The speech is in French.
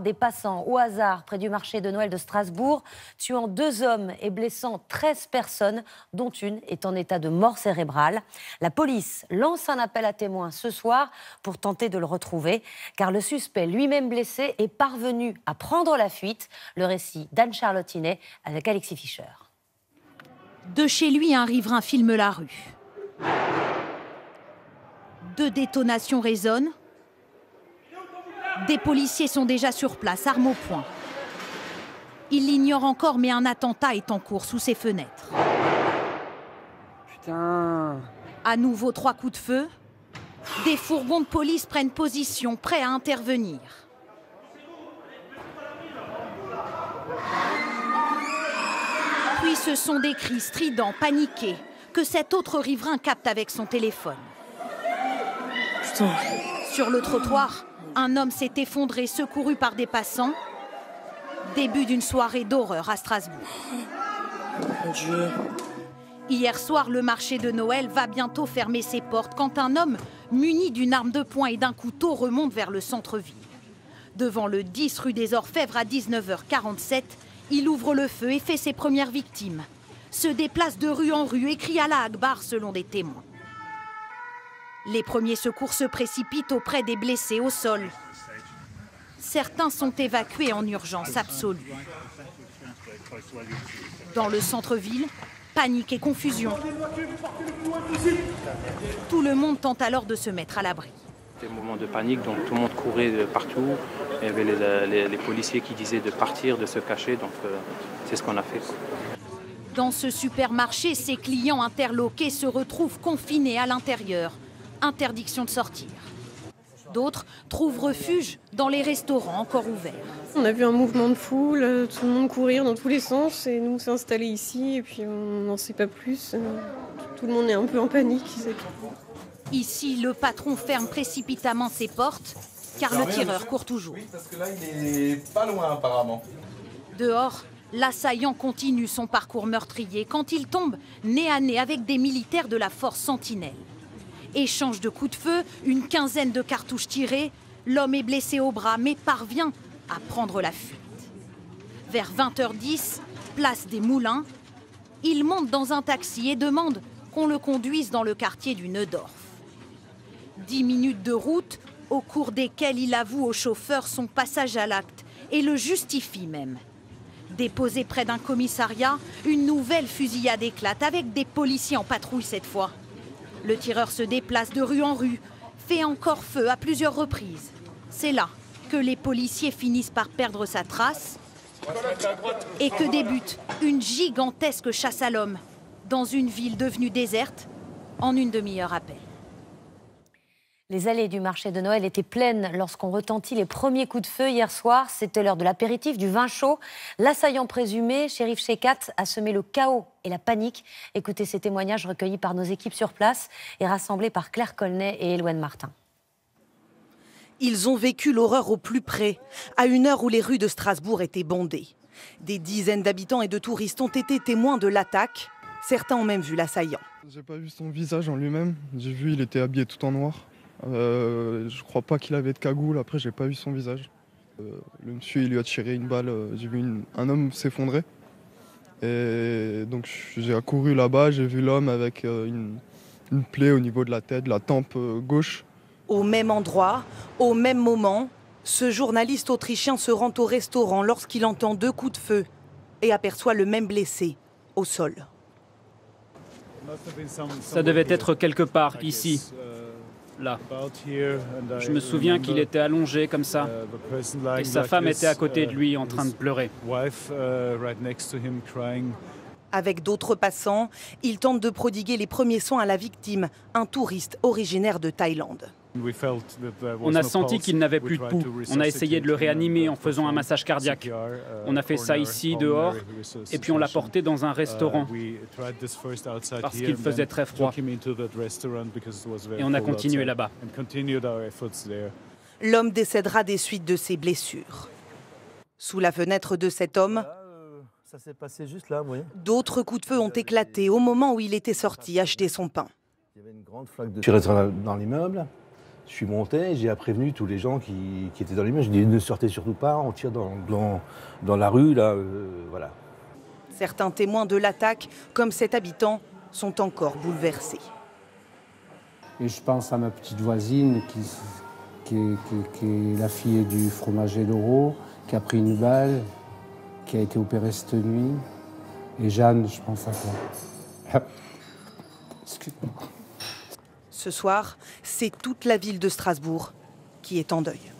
Des passants au hasard près du marché de Noël de Strasbourg, tuant 2 hommes et blessant 13 personnes, dont une est en état de mort cérébrale. La police lance un appel à témoins ce soir pour tenter de le retrouver, car le suspect, lui-même blessé, est parvenu à prendre la fuite. Le récit d'Anne-Charlotte Inet avec Alexis Fischer. De chez lui, un riverain filme la rue. 2 détonations résonnent. Des policiers sont déjà sur place, armes au poing. Il l'ignore encore, mais un attentat est en cours sous ses fenêtres. Putain. À nouveau 3 coups de feu. Des fourgons de police prennent position, prêts à intervenir. Puis ce sont des cris stridents, paniqués, que cet autre riverain capte avec son téléphone. Putain. Sur le trottoir, un homme s'est effondré, secouru par des passants. Début d'une soirée d'horreur à Strasbourg. Mon Dieu. Hier soir, le marché de Noël va bientôt fermer ses portes quand un homme muni d'une arme de poing et d'un couteau remonte vers le centre-ville. Devant le 10 rue des Orfèvres à 19h47, il ouvre le feu et fait ses premières victimes. Se déplace de rue en rue et crie Allah Akbar selon des témoins. Les premiers secours se précipitent auprès des blessés au sol. Certains sont évacués en urgence absolue. Dans le centre-ville, panique et confusion. Tout le monde tente alors de se mettre à l'abri. C'était un moment de panique, donc tout le monde courait de partout. Il y avait les policiers qui disaient de partir, de se cacher, donc c'est ce qu'on a fait. Dans ce supermarché, ses clients interloqués se retrouvent confinés à l'intérieur. Interdiction de sortir. D'autres trouvent refuge dans les restaurants encore ouverts. On a vu un mouvement de foule, tout le monde courir dans tous les sens et nous s'est installés ici et puis on n'en sait pas plus. Tout le monde est un peu en panique, c'est tout. Ici, le patron ferme précipitamment ses portes car le tireur court toujours. Oui, parce que là, il est pas loin apparemment. Dehors, l'assaillant continue son parcours meurtrier quand il tombe nez à nez avec des militaires de la force Sentinelle. Échange de coups de feu, une quinzaine de cartouches tirées, l'homme est blessé au bras mais parvient à prendre la fuite. Vers 20h10, place des Moulins, il monte dans un taxi et demande qu'on le conduise dans le quartier du Neudorf. 10 minutes de route, au cours desquelles il avoue au chauffeur son passage à l'acte et le justifie même. Déposé près d'un commissariat, une nouvelle fusillade éclate avec des policiers en patrouille cette fois. Le tireur se déplace de rue en rue, fait encore feu à plusieurs reprises. C'est là que les policiers finissent par perdre sa trace et que débute une gigantesque chasse à l'homme dans une ville devenue déserte en une demi-heure à peine. Les allées du marché de Noël étaient pleines lorsqu'on retentit les premiers coups de feu hier soir. C'était l'heure de l'apéritif, du vin chaud. L'assaillant présumé, Chérif Shekat, a semé le chaos et la panique. Écoutez ces témoignages recueillis par nos équipes sur place et rassemblés par Claire Colnet et Éloine Martin. Ils ont vécu l'horreur au plus près, à une heure où les rues de Strasbourg étaient bondées. Des dizaines d'habitants et de touristes ont été témoins de l'attaque. Certains ont même vu l'assaillant. J'ai pas vu son visage en lui-même. J'ai vu, il était habillé tout en noir. Je crois pas qu'il avait de cagoule, après j'ai pas vu son visage. Le monsieur il lui a tiré une balle, j'ai vu un homme s'effondrer. Et donc j'ai accouru là-bas, j'ai vu l'homme avec une plaie au niveau de la tête, la tempe gauche. Au même endroit, au même moment, ce journaliste autrichien se rend au restaurant lorsqu'il entend 2 coups de feu et aperçoit le même blessé au sol. Ça devait être quelque part, ici. Là. Je me souviens qu'il était allongé comme ça, et sa femme était à côté de lui en train de pleurer. Avec d'autres passants, il tente de prodiguer les premiers soins à la victime, un touriste originaire de Thaïlande. On a senti qu'il n'avait plus de pouls. On a essayé de le réanimer en faisant un massage cardiaque. On a fait ça ici, dehors, et puis on l'a porté dans un restaurant parce qu'il faisait très froid. Et on a continué là-bas. L'homme décédera des suites de ses blessures. Sous la fenêtre de cet homme, ça s'est passé juste là, oui. D'autres coups de feu ont éclaté au moment où il était sorti acheter son pain. Il y avait une grande flaque de... Je suis resté dans l'immeuble. Je suis monté, j'ai prévenu tous les gens qui étaient dans l'immeuble. Je dis ne sortez surtout pas, on tire dans la rue, là, voilà. Certains témoins de l'attaque, comme cet habitant, sont encore bouleversés. Et je pense à ma petite voisine qui est la fille du fromager Loro, qui a pris une balle, qui a été opérée cette nuit. Et Jeanne, je pense à toi. Ce soir, c'est toute la ville de Strasbourg qui est en deuil.